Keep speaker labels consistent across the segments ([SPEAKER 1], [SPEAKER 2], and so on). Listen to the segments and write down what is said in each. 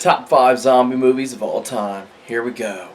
[SPEAKER 1] Top 5 zombie movies of all time. Here we go.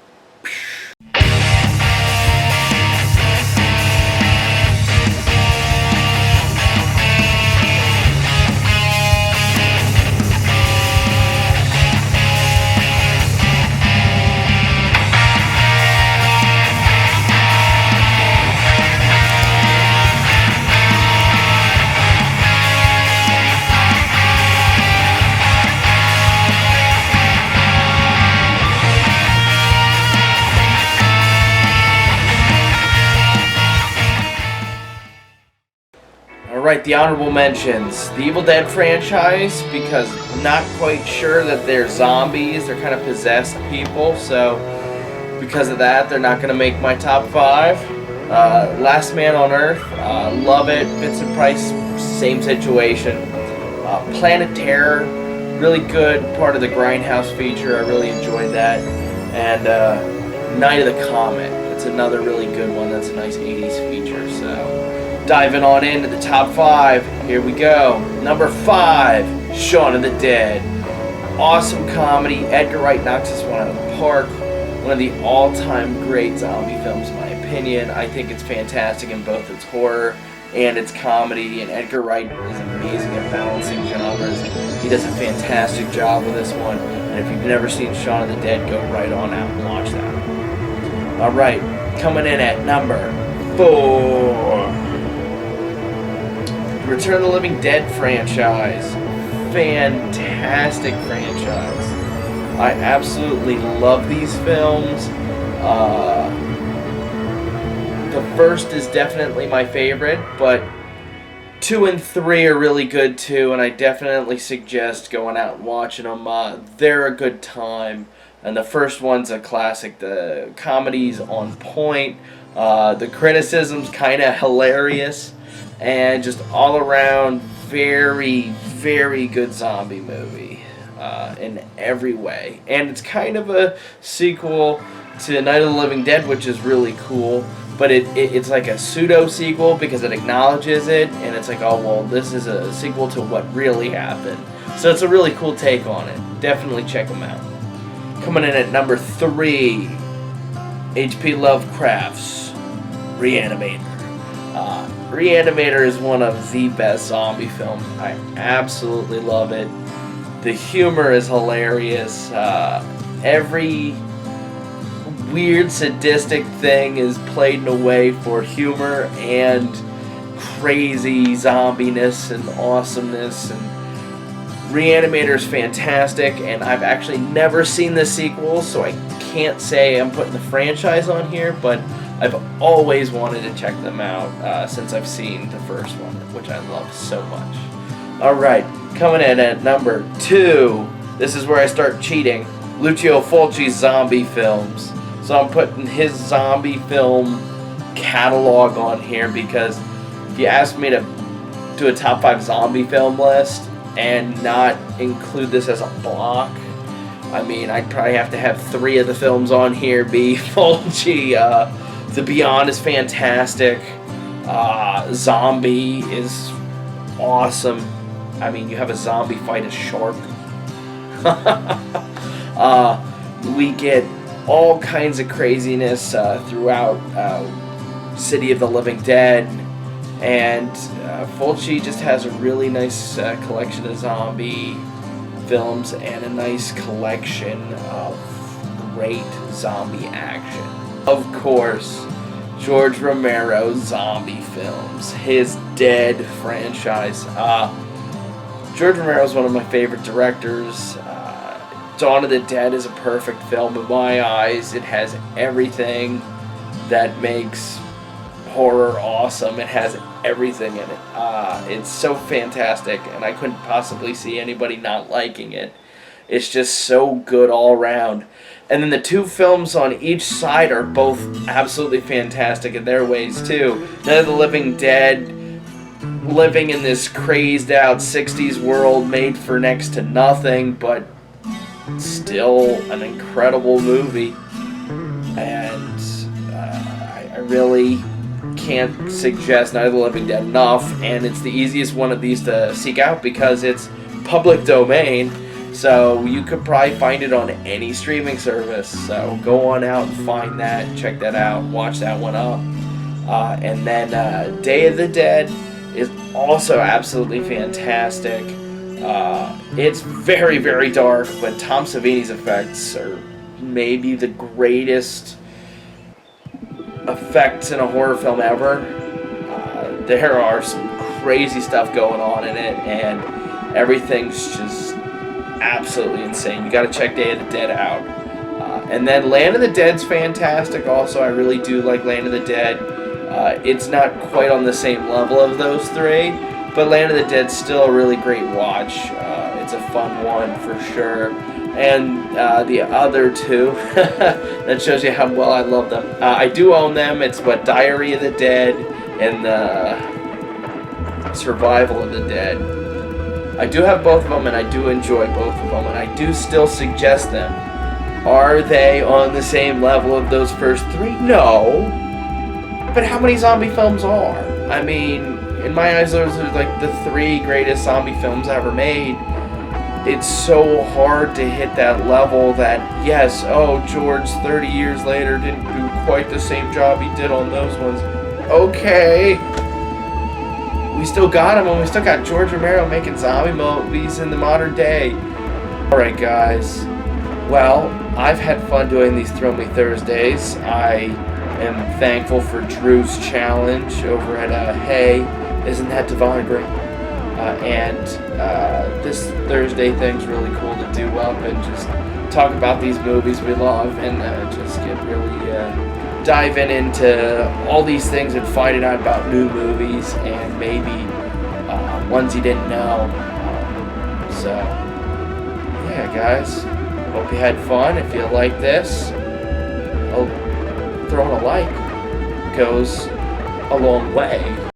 [SPEAKER 1] Alright, the honorable mentions. The Evil Dead franchise, because I'm not quite sure that they're zombies. They're kind of possessed people, so because of that, they're not going to make my top 5. Last Man on Earth, love it. Vincent Price, same situation. Planet Terror, really good part of the Grindhouse feature. I really enjoyed that. And Night of the Comet. It's another really good one. That's a nice 80s feature, so diving on into the top 5. Here we go. Number 5, Shaun of the Dead. Awesome comedy. Edgar Wright knocks this one out of the park. One of the all-time great zombie films, in my opinion. I think it's fantastic in both its horror and its comedy, and Edgar Wright is amazing at balancing genres. He does a fantastic job with this one, and if you've never seen Shaun of the Dead, go right on out and watch that. Alright, coming in at number 4. Return of the Living Dead franchise. Fantastic franchise. I absolutely love these films. The first is definitely my favorite, but 2 and 3 are really good too, and I definitely suggest going out and watching them. They're a good time, and the first one's a classic. The comedy's on point. The criticism's kind of hilarious. And just all around, very, very good zombie movie in every way. And it's kind of a sequel to Night of the Living Dead, which is really cool. But it's like a pseudo-sequel because it acknowledges it. And it's like, oh, well, this is a sequel to what really happened. So it's a really cool take on it. Definitely check them out. Coming in at number 3, H.P. Lovecraft's Reanimator. Reanimator is one of the best zombie films. I absolutely love it. The humor is hilarious. Every weird, sadistic thing is played in a way for humor and crazy zombiness and awesomeness. And Reanimator is fantastic, and I've actually never seen the sequel, so I can't say I'm putting the franchise on here, but I've always wanted to check them out since I've seen the first one, which I love so much. Alright, coming in at number 2, this is where I start cheating, Lucio Fulci's zombie films. So I'm putting his zombie film catalog on here because if you ask me to do a top 5 zombie film list and not include this as a block, I mean, I'd probably have to have 3 of the films on here be Fulci. The Beyond is fantastic. Zombie is awesome. I mean, you have a zombie fight a shark. We get all kinds of craziness throughout City of the Living Dead. And Fulci just has a really nice collection of zombie films and a nice collection of great zombie action. Of course, George Romero's zombie films, his Dead franchise. George Romero is one of my favorite directors. Dawn of the Dead is a perfect film in my eyes. It has everything that makes horror awesome. It has everything in it. It's so fantastic, and I couldn't possibly see anybody not liking it. It's just so good all around. And then the 2 films on each side are both absolutely fantastic in their ways too. Night of the Living Dead, living in this crazed out 60s world made for next to nothing, but still an incredible movie. And I really can't suggest Night of the Living Dead enough, and it's the easiest one of these to seek out because it's public domain. So you could probably find it on any streaming service. So go on out and find that, check that out, watch that one up. And then Day of the Dead is also absolutely fantastic. It's very, very dark, but Tom Savini's effects are maybe the greatest effects in a horror film ever. There are some crazy stuff going on in it, and everything's just absolutely insane. You gotta check Day of the Dead out. And then Land of the Dead's fantastic also. I really do like Land of the Dead. It's not quite on the same level of those three, but Land of the Dead's still a really great watch. It's a fun one for sure. And the other two, that shows you how well I love them. I do own them. It's Diary of the Dead and Survival of the Dead. I do have both of them, and I do enjoy both of them, and I do still suggest them. Are they on the same level of those first three? No. But how many zombie films are? I mean, in my eyes, those are like the three greatest zombie films ever made. It's so hard to hit that level that, yes, George 30 years later didn't do quite the same job he did on those ones. Okay. We still got him, and we still got George Romero making zombie movies in the modern day. Alright, guys. Well, I've had fun doing these Thrill Me Thursdays. I am thankful for Drew's challenge over at Hey, Isn't That Divine Great? This Thursday thing's really cool to do up and just talk about these movies we love and just get really diving into all these things and finding out about new movies and maybe ones you didn't know. So, yeah, guys. Hope you had fun. If you like this, throwing a like goes a long way.